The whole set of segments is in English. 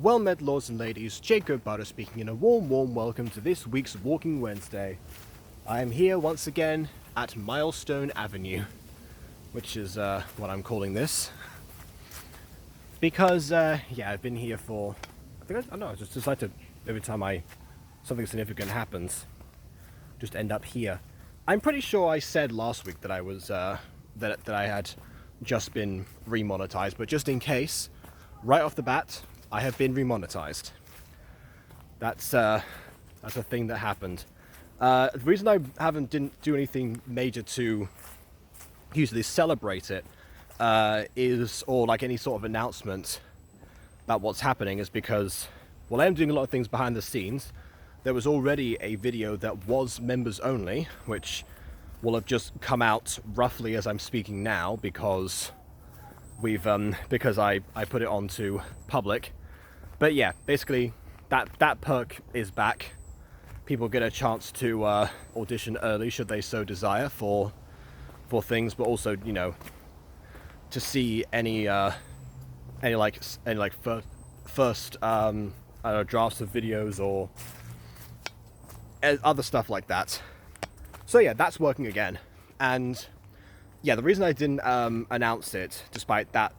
Well met, lords and ladies, Jacob Butter speaking, and a warm welcome to this week's Walking Wednesday. I am here once again at Milestone Avenue, which is what I'm calling this. Because, yeah, I've been here for, I don't know, I just like to, every time something significant happens, just end up here. I'm pretty sure I said last week that I was, that I had just been remonetized, but just in case, right off the bat, I have been remonetized. That's a thing that happened. The reason I didn't do anything major to usually celebrate it or like any sort of announcement about what's happening is because, well, I am doing a lot of things behind the scenes. There was already a video that was members only, which will have just come out roughly as I'm speaking now because because I put it onto public. But yeah, basically that perk is back. People get a chance to audition early should they so desire for things, but also, you know, to see any first drafts of videos or other stuff like that. So yeah, that's working again. And yeah, the reason I didn't announce it, despite that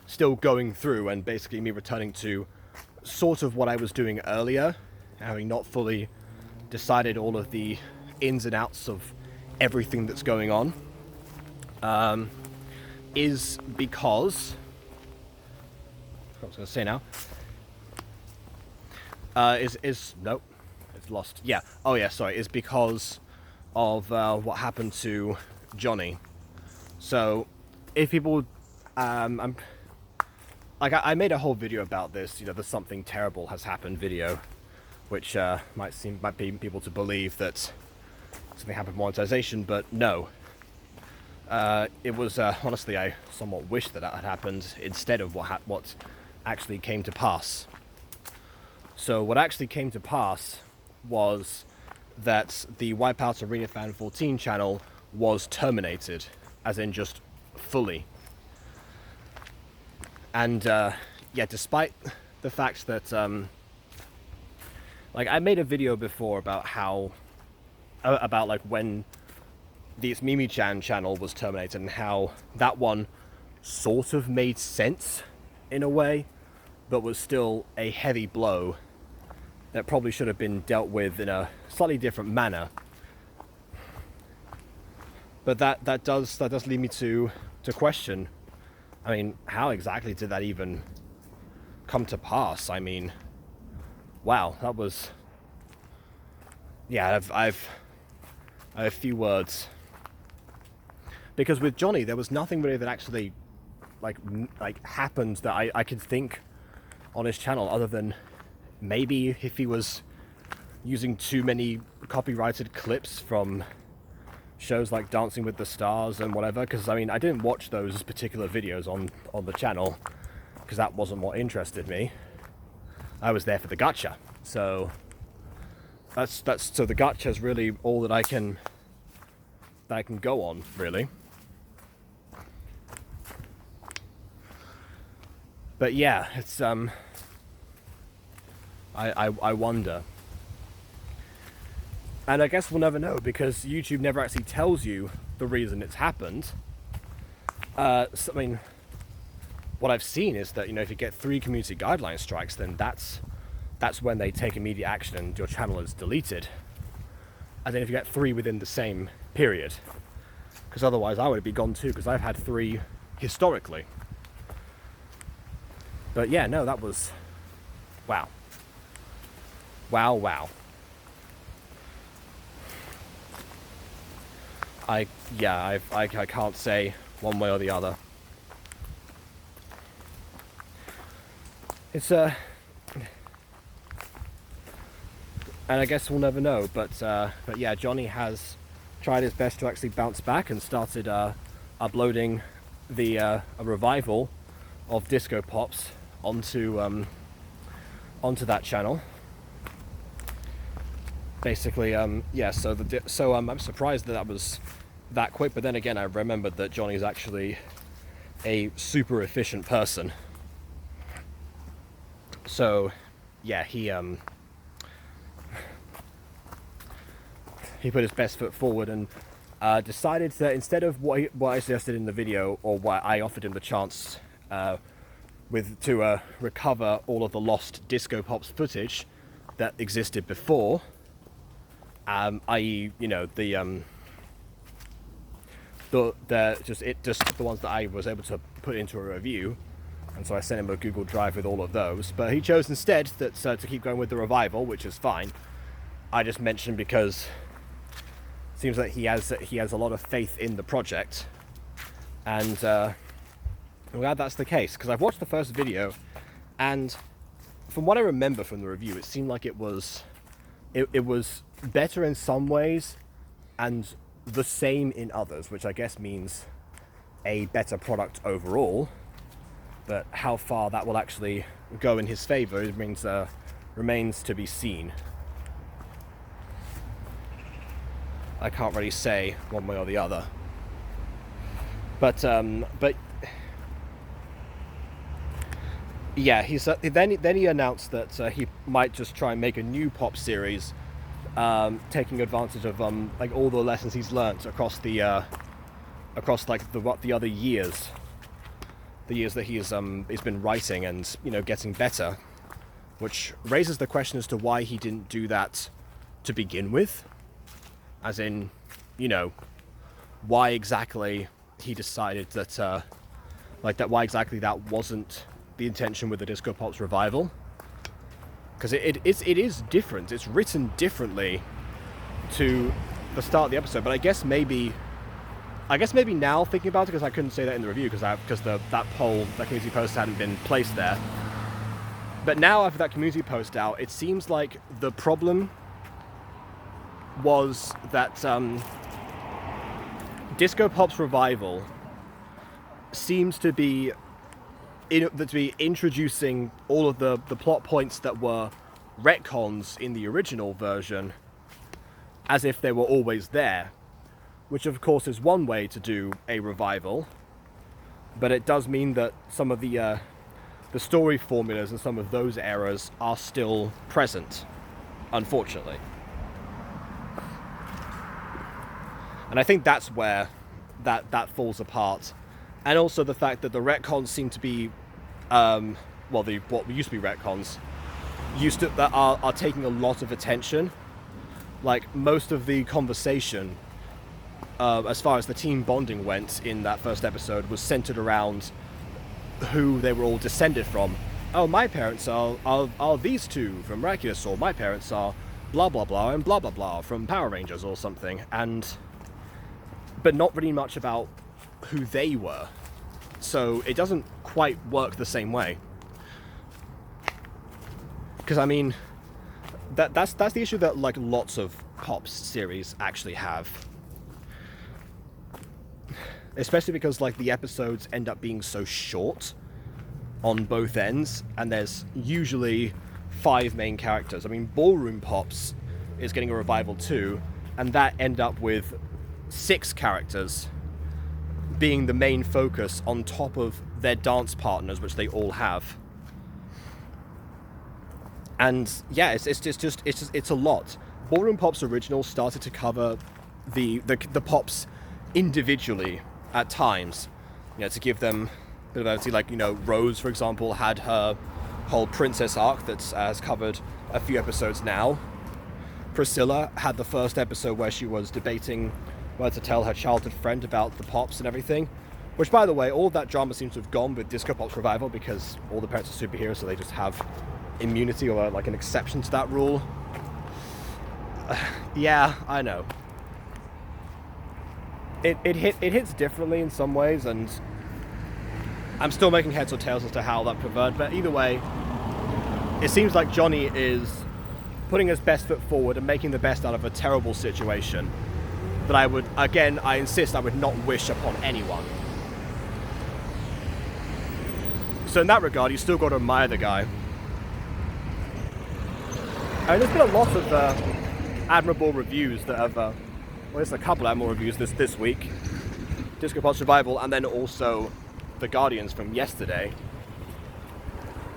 still going through and basically me returning to sort of what I was doing earlier, having not fully decided all of the ins and outs of everything that's going on, is because, what I was going to say now, nope, it's lost. Yeah, oh yeah, sorry, is because of what happened to Johnny. So if people, I made a whole video about this, you know, the something terrible has happened video, which might be people to believe that something happened with monetization, but no. It was honestly, I somewhat wish that had happened instead of what actually came to pass. So what actually came to pass was that the Wipeout Arena Fan 14 channel was terminated, as in just fully. And yeah, despite the fact that like I made a video before about how like when this Mimi-chan channel was terminated and how that one sort of made sense in a way, but was still a heavy blow that probably should have been dealt with in a slightly different manner. But that does lead me to question, I mean, how exactly did that even come to pass? I mean, wow, that was, yeah, I have a few words. Because with Johnny, there was nothing really that actually like happened that I could think on his channel, other than maybe if he was using too many copyrighted clips from shows like Dancing with the Stars and whatever, because I mean, I didn't watch those particular videos on the channel because that wasn't what interested me. I was there for the gacha, so so the gacha is really all that I can go on, really. But yeah, it's I wonder. And I guess we'll never know, because YouTube never actually tells you the reason it's happened. So, I mean, what I've seen is that, you know, if you get 3 community guideline strikes, then that's when they take immediate action and your channel is deleted. And then if you get 3 within the same period, because otherwise I would be gone too, because I've had 3 historically. But yeah, no, that was, wow. Wow. I can't say one way or the other. It's and I guess we'll never know, but yeah, Johnny has tried his best to actually bounce back and started uploading a revival of Disco Pops onto that channel. Basically, yeah. So I'm surprised that was that quick, but then again, I remembered that Johnny's actually a super efficient person. So, yeah, he put his best foot forward and decided that instead of what I suggested in the video, or what I offered him the chance to recover all of the lost Disco Pops footage that existed before, i.e., you know, the ones that I was able to put into a review, and so I sent him a Google Drive with all of those. But he chose instead that to keep going with the revival, which is fine. I just mentioned because it seems like he has a lot of faith in the project, and I'm glad that's the case, because I've watched the first video, and from what I remember from the review, it seemed like it was better in some ways and the same in others, which I guess means a better product overall. But how far that will actually go in his favor remains to be seen. I can't really say one way or the other. But yeah, then he announced that he might just try and make a new pop series, taking advantage of like all the lessons he's learnt across the other years, the years that he's been writing and, you know, getting better, which raises the question as to why he didn't do that to begin with, as in, you know, why exactly he decided that why exactly that wasn't the intention with the Disco Pops revival, because it is different. It's written differently to the start of the episode, but I guess maybe now thinking about it, because I couldn't say that in the review because that community post hadn't been placed there. But now after that community post out, it seems like the problem was that Disco Pop's revival seems to be introducing all of the plot points that were retcons in the original version as if they were always there, which of course is one way to do a revival, but it does mean that some of the story formulas and some of those errors are still present, unfortunately. And I think that's where that falls apart. And also the fact that the retcons seem to be, what used to be retcons, that are taking a lot of attention. Like, most of the conversation, as far as the team bonding went in that first episode, was centered around who they were all descended from. Oh, my parents are these two from Miraculous, or my parents are blah blah blah and blah blah blah from Power Rangers or something, but not really much about who they were. So it doesn't quite work the same way. Because I mean, that's the issue that like lots of Pops series actually have. Especially because like the episodes end up being so short on both ends, and there's usually 5 main characters. I mean, Ballroom Pops is getting a revival too, and that ended up with 6 characters being the main focus on top of their dance partners, which they all have. And yeah, it's a lot. Ballroom Pops original started to cover the Pops individually at times, you know, to give them a bit of variety. Like, you know, Rose, for example, had her whole princess arc that has covered a few episodes now. Priscilla had the first episode where she was debating whether to tell her childhood friend about the Pops and everything, which, by the way, all of that drama seems to have gone with Disco Pops revival, because all the parents are superheroes, so they just have immunity, or like an exception to that rule. Yeah, I know. It hits differently in some ways, and I'm still making heads or tails as to how that preferred, but either way, it seems like Johnny is putting his best foot forward and making the best out of a terrible situation that I insist I would not wish upon anyone. So in that regard, you still got to admire the guy. And there's been a lot of admirable reviews that have, well, there's a couple of admirable reviews this week. Disco Pops Revival, and then also The Guardians from yesterday.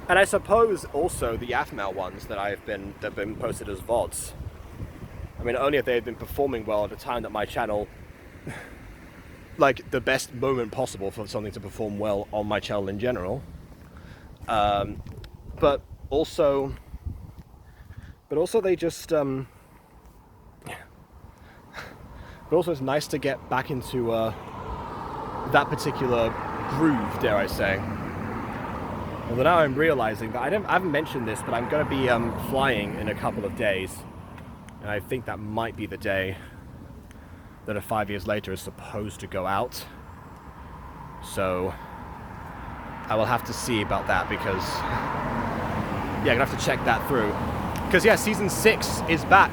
And I suppose also the Athmau ones that have been posted as VODs. I mean, only if they had been performing well at a time that my channel, like the best moment possible for something to perform well on my channel in general. But also they just, but also it's nice to get back into that particular groove, dare I say. Although now I'm realizing that I haven't mentioned this, but I'm going to be flying in a couple of days. And I think that might be the day that a 5 years later is supposed to go out. So I will have to see about that because, yeah, I'm going to have to check that through. Because, yeah, season 6 is back.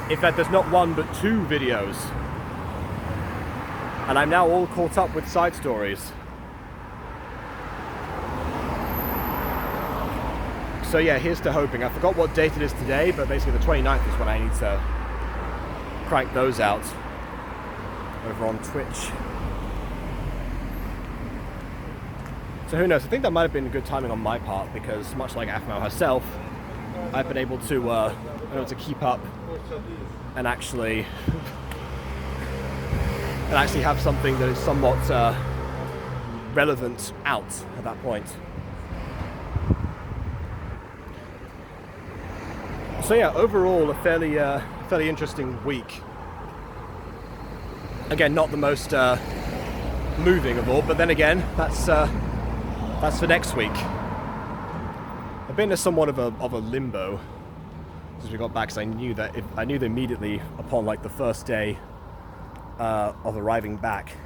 In fact, there's not one but 2 videos. And I'm now all caught up with side stories. So yeah, here's to hoping. I forgot what date it is today, but basically the 29th is when I need to crank those out over on Twitch. So who knows? I think that might have been good timing on my part because, much like Athmau herself, I've been able to keep up and actually have something that is somewhat relevant out at that point. So yeah, overall a fairly interesting week. Again, not the most moving of all, but then again, that's for next week. I've been in somewhat of a limbo since we got back, because I knew that immediately upon like the first day of arriving back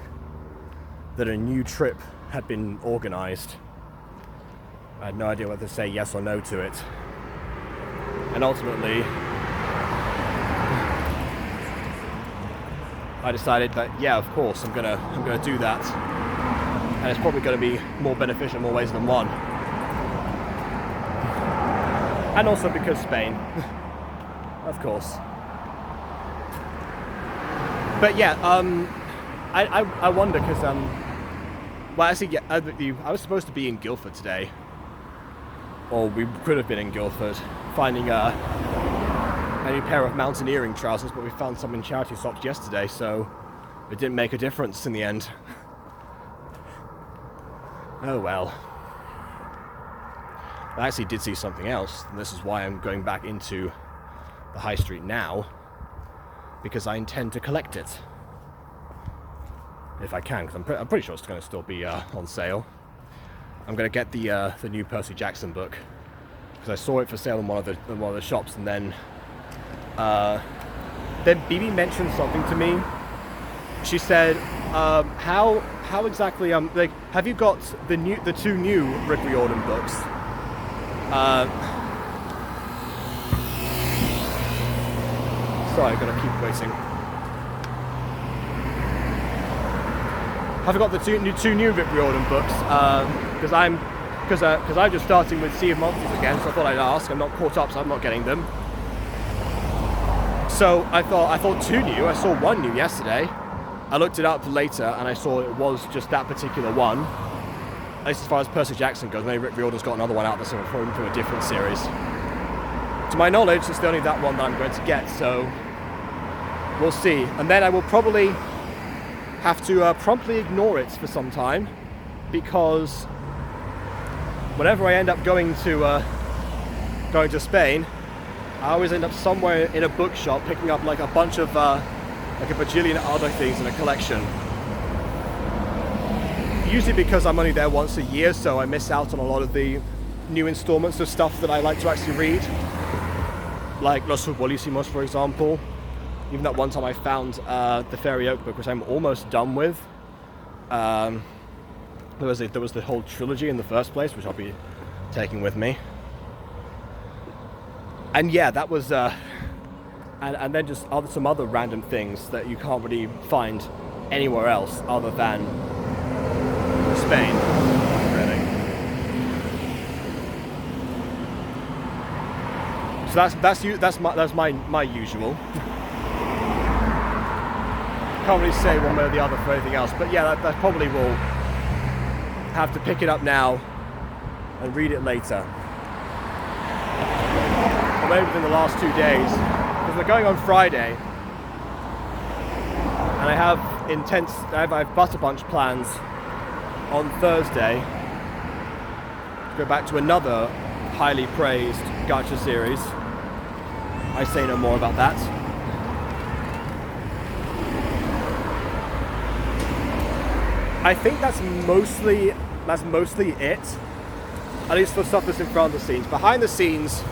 that a new trip had been organised. I had no idea whether to say yes or no to it. And ultimately, I decided that, yeah, of course, I'm gonna do that, and it's probably going to be more beneficial in more ways than one. And also because Spain, of course. But yeah, I wonder because well, actually, yeah, I was supposed to be in Guildford today, or we could have been in Guildford, finding a new pair of mountaineering trousers, but we found some in charity shops yesterday, so it didn't make a difference in the end. Oh well. I actually did see something else, and this is why I'm going back into the high street now, because I intend to collect it. If I can, because I'm pretty sure it's going to still be on sale. I'm going to get the new Percy Jackson book, because I saw it for sale in one of the shops, and then Bibi mentioned something to me. She said, "How exactly like have you got the 2 new Rick Riordan books?" Sorry, I've got to keep waiting. Have I got the two new Rick Riordan books? Because I'm just starting with Sea of Monsters again, so I thought I'd ask. I'm not caught up, so I'm not getting them. So I thought 2 new. I saw 1 new yesterday. I looked it up later, and I saw it was just that particular one. At least as far as Percy Jackson goes. Maybe Rick Riordan's got another one out that's from a different series. To my knowledge, it's only that one that I'm going to get, so we'll see. And then I will probably have to promptly ignore it for some time, because whenever I end up going to Spain, I always end up somewhere in a bookshop picking up like a bunch of like a bajillion other things in a collection. Usually because I'm only there once a year, so I miss out on a lot of the new installments of stuff that I like to actually read, like Los Futbolísimos, for example. Even that one time I found the Fairy Oak book, which I'm almost done with. There was the whole trilogy in the first place, which I'll be taking with me. And yeah, that was, and then just some other random things that you can't really find anywhere else other than Spain, really. So that's my usual. Can't really say one way or the other for anything else, but yeah, that probably will have to pick it up now and read it later. Or maybe within the last 2 days, because we're going on Friday, and I have Butter Bunch plans on Thursday to go back to another highly praised gacha series. I say no more about that. I think that's mostly it. At least for stuff that's in front of the scenes. Behind the scenes,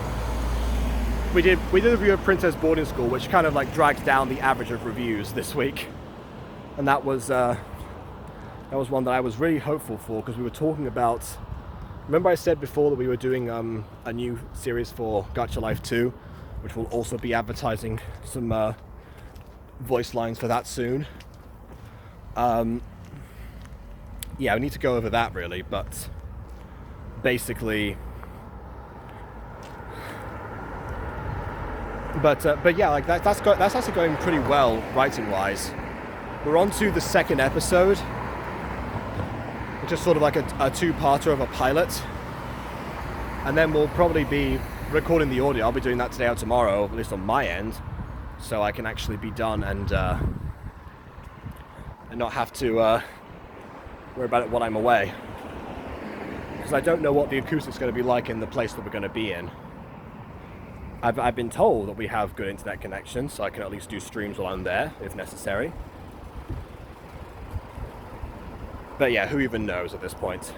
we did a review of Princess Boarding School, which kind of like dragged down the average of reviews this week, and that was one that I was really hopeful for, because we were talking about. Remember I said before that we were doing a new series for Gacha Life 2, which will also be advertising some voice lines for that soon. Yeah, we need to go over that really, but basically, but yeah, like that's actually going pretty well writing wise. We're on to the second episode, which is sort of like a two-parter of a pilot, and then we'll probably be recording the audio. I'll be doing that today or tomorrow, at least on my end, so I can actually be done and not have to worry about it while I'm away, because I don't know what the acoustics going to be like in the place that we're going to be in. I've been told that we have good internet connection, so I can at least do streams while I'm there if necessary. But yeah, who even knows at this point?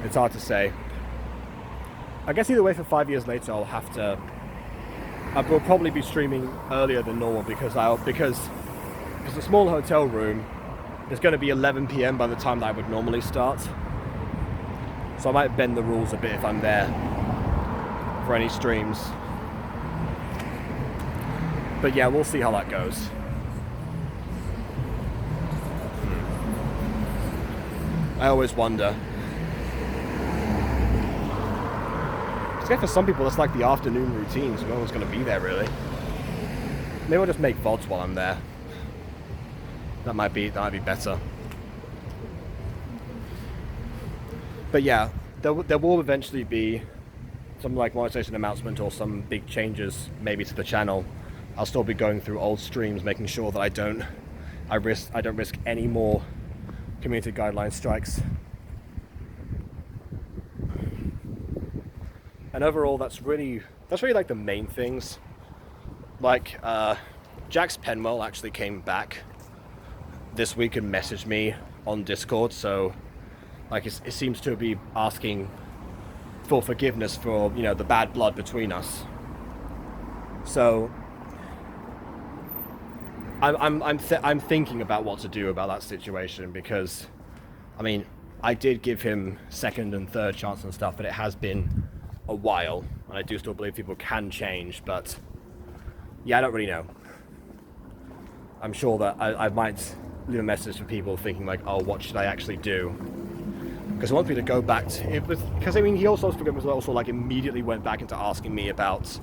It's hard to say. I guess either way, for 5 years later, I will probably be streaming earlier than normal, because it's a small hotel room. It's going to be 11 PM by the time that I would normally start. So I might bend the rules a bit if I'm there for any streams. But yeah, we'll see how that goes. I always wonder. I guess for some people it's like the afternoon routine, so no one's going to be there really. Maybe I'll just make VODs while I'm there. That might be better. But yeah, there will eventually be some like monetization announcement or some big changes maybe to the channel. I'll still be going through old streams, making sure that I don't risk any more community guideline strikes. And overall, that's really like the main things. Like Jax Penwell actually came back this week and messaged me on Discord, so like it seems to be asking for forgiveness for, you know, the bad blood between us. So I'm thinking about what to do about that situation, because I mean, I did give him second and third chance and stuff, but it has been a while, and I do still believe people can change. But yeah, I don't really know. I'm sure that I might leave a message for people thinking like, oh, what should I actually do? Because he wants me to go back to it, because I mean, he also like immediately went back into asking me about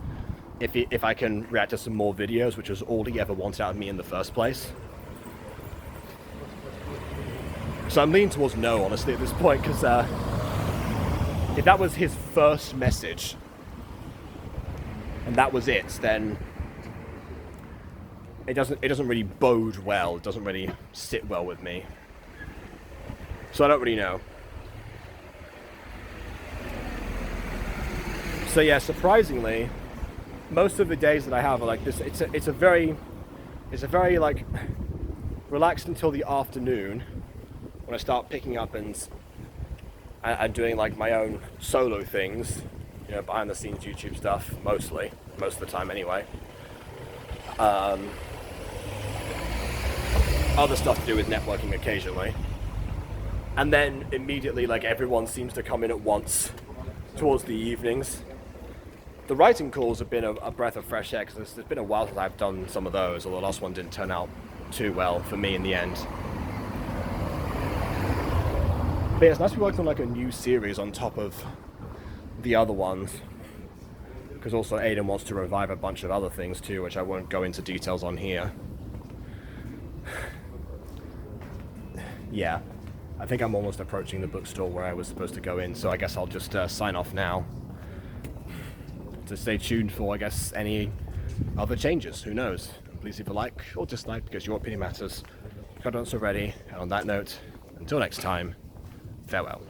if I can react to some more videos, which was all he ever wanted out of me in the first place. So I'm leaning towards no, honestly, at this point, because if that was his first message and that was it, then it doesn't really bode well. It doesn't really sit well with me. So I don't really know. So yeah, surprisingly, most of the days that I have are like this. It's a very like relaxed until the afternoon, when I start picking up and doing like my own solo things, you know, behind the scenes YouTube stuff, most of the time anyway. Other stuff to do with networking occasionally. And then immediately, like, everyone seems to come in at once towards the evenings. The writing calls have been a breath of fresh air, because it's been a while since I've done some of those, although the last one didn't turn out too well for me in the end. But yeah, it's nice to be working on like a new series on top of the other ones, because also Aiden wants to revive a bunch of other things too, which I won't go into details on here. Yeah. I think I'm almost approaching the bookstore where I was supposed to go in, so I guess I'll just sign off now. To stay tuned for, I guess, any other changes. Who knows? Please leave a like or dislike because your opinion matters. If you haven't done so already, and on that note, until next time, farewell.